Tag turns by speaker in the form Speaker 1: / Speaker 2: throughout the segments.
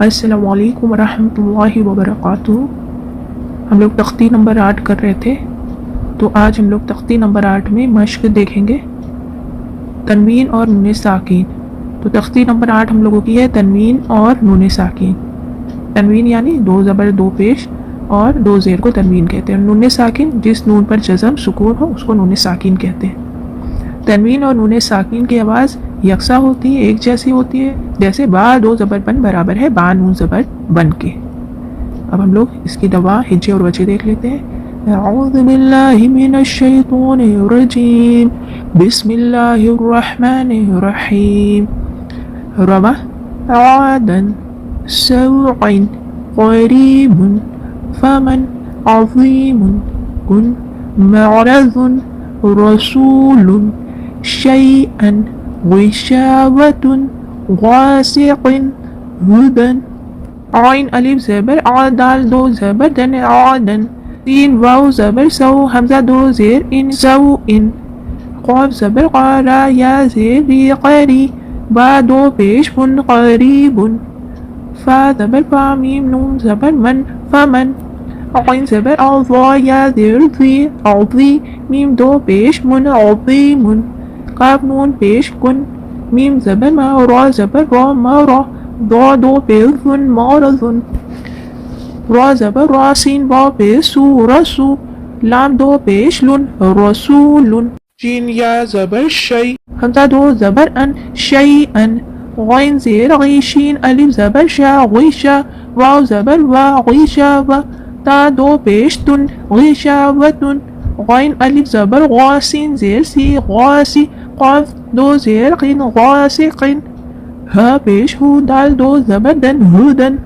Speaker 1: अस्सलामु अलैकुम वरहमतुल्लाहि वबरकातुहू। हम लोग तख्ती नंबर 8 कर रहे थे, तो आज हम लोग तख्ती नंबर 8 में मश्क देखेंगे तनवीन और नून साकिन। तो तख्ती नंबर 8 हम लोगों की है तनवीन और नून साकिन। तनवीन यानी दो ज़बर दो पेश और दो ज़ेर को तनवीन कहते हैं। नून साकिन जिस नून पर जज़म सुकून हो उसको नून साकिन कहते हैं। तनवीन और नून साकिन की आवाज़ यकसा होती है, एक जैसी होती है, जैसे बा दो ज़बर बन बराबर है बा नून ज़बर बन के। अब हम लोग इसकी दवा हिज्जे और वजह देख लेते हैं। अऊज़ु बिल्लाहि मिनश शैतानिर रजीम, बिस्मिल्लाहिर रहमानिर रहीम। रवा आदन सौअन क़रीबुन फमन अज़ीमुन कुन मअरज़ुन रसूलुन शैअन विशावतुन वासिक़न हुदन। आइन अलिफ ज़बर आ दाल दो ज़बर दन आदन। तीन वाव ज़बर सौ हमज़ा दो ज़ेर इन सौ इन। क़ाफ ज़बर क़ारा या ज़ेर री क़री बा दो पेश बुन क़रीबुन। फा ज़बर फा मीम नून ज़बर मन फमन। आइन ज़बर आ ज़ा या ज़ेर ज़ी अज़ी मीम दो पेश मुन अज़ीमुन। काफ नून पेश कुन मीम ज़बर मा रा ज़बर रा मा रा दो दो पेश जुन मौरजुन। रा ज़बर रा सीन वा पेश सू रसू लाम दो पेश लुन रसूलुन। शीन या ज़बर शै हमज़ा दो ज़बर अन शैअन। गैन ज़ेर गी शीन अलिफ ज़बर शा गिशा वाव ज़बर वा गिशा वा ता दो पेश तुन गिशावतुन। गैन अलिफ ज़बर गा सीन ज़ेर सी गासी क़ाफ दो ज़ेर क़िन गासिक़िन। हा पेश हु दाल दो ज़बर दन हुदन।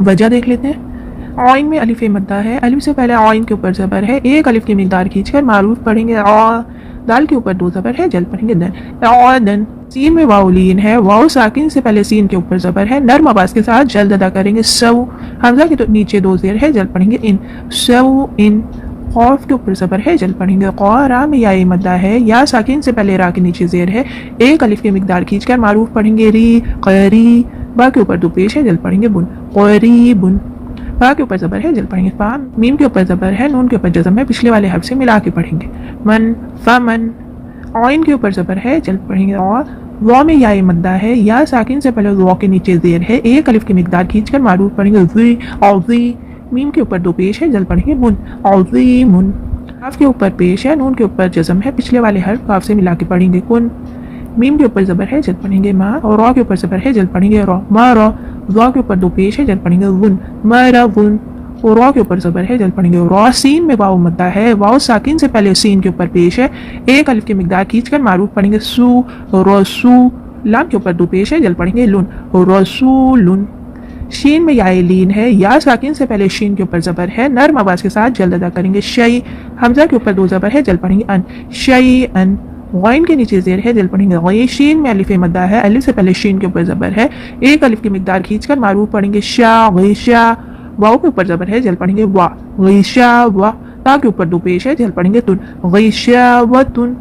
Speaker 1: वजह देख लेते हैं। आइन में अलिफ मद्दा है, अलिफ से पहले आइन के ऊपर ज़बर है, एक अलिफ की मिक़दार खींचकर मारूफ पढ़ेंगे आ। दाल के ऊपर दो ज़बर है, जल पढ़ेंगे दन आदन। सीन में वाव लीन है, वाव साकिन से पहले सीन के ऊपर ज़बर है, नर्म आवाज़ के साथ जल्द अदा करेंगे सौ। हमज़ा के तो नीचे दो ज़ेर है, जल पढ़ेंगे इन सौ इन। क़ाफ के ऊपर ज़बर है, जल पढ़ेंगे क़ा। रा में या मद्दा है, या साकिन से पहले रा के नीचे ज़ेर है, एक अलिफ की मिक़दार खींचकर मारूफ पढ़ेंगे री क़री। बा के ऊपर दो पेश है, जल पढ़ेंगे बुन क़रीबुन। बा के ऊपर ज़बर है, जल पढ़ेंगे फा। मीम के ऊपर ज़बर है, नून के ऊपर जज़म है, पिछले वाले हर्फ से मिला के पढ़ेंगे मन फमन। आइन के ऊपर ज़बर है, जल पढ़ेंगे आ। वा में या मद्दा है, या साकिन से पहले वा के नीचे ज़ेर है, एक अलिफ की मिक़दार खींचकर मारूफ पढ़ेंगे ज़ी अज़ी। मीम के ऊपर दो पेश है, जल पढ़ेंगे मुन अज़ीमुन। काफ के ऊपर पेश है, नून के ऊपर जज़म है, पिछले वाले हर्फ काफ से मिला के पढ़ेंगे कुन। मीम के ऊपर ज़बर है, जल पढ़ेंगे मा। और रा के ऊपर ज़बर है, जल पढ़ेंगे रा मा रा। ज़ा के ऊपर दो पेश है, जल पढ़ेंगे वुन मरा वुन। और रा के ऊपर ज़बर है, जल पढ़ेंगे रा। सीन में वाव मद्दा है, वाव साकिन से पहले सीन के ऊपर पेश है, एक अलिफ की मिक़दार खींचकर मारूफ पढ़ेंगे सू रसू। लाम के ऊपर दो पेश है, जल पढ़ेंगे लुन रसूलुन। शीन में या लीन है, या साकिन से पहले शीन के ऊपर ज़बर है, नर्म आवाज़ के साथ जल्द अदा करेंगे शै। हमज़ा के ऊपर दो ज़बर है, जल पढ़ेंगे अन शैअन। गैन के नीचे ज़ेर है, जल पढ़ेंगे गै। शीन में अलिफ मद्दा है, अलिफ से पहले शीन के ऊपर ज़बर है, एक अलिफ की मिक़दार खींचकर मारूफ पढ़ेंगे शा गिशा। वाव के ऊपर ज़बर है, जल पढ़ेंगे वा गिशा वा। ता के ऊपर दो पेश है, जल पढ़ेंगे तुन गिशावतुन।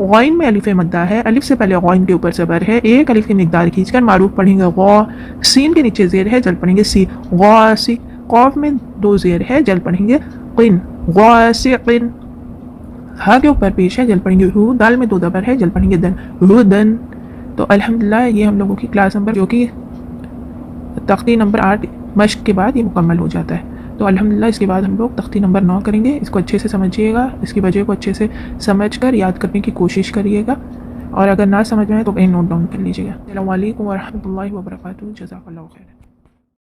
Speaker 1: गैन में अलिफ मद्दा है, अलिफ से पहले गैन के ऊपर ज़बर है, एक अलिफ की मिक़दार खींचकर मारूफ पढ़ेंगे गा। सीन के नीचे ज़ेर है, जल पढ़ेंगे सी गासी। क़ाफ में दो ज़ेर है, जल पढ़ेंगे क़िन गासिक़िन। हा के ऊपर पेश है, जल पढ़ेंगे हु। दाल में दो ज़बर है, जल पढ़ेंगे दन हुदन। तो अल्हम्दुलिल्लाह ये हम लोगों की क्लास नंबर जो कि तख्ती नंबर 8 मश्क के बाद ये मुकम्मल हो जाता है। तो अल्हम्दुलिल्लाह इसके बाद हम लोग तख्ती नंबर 9 करेंगे। इसको अच्छे से समझिएगा, इसकी वजह को अच्छे से समझकर याद करने की कोशिश करिएगा, और अगर ना समझ में आए तो कहीं नोट डाउन कर लीजिएगा। अस्सलामु अलैकुम वरहमतुल्लाहि वबरकातुहू। जज़ाकल्लाहु खैर।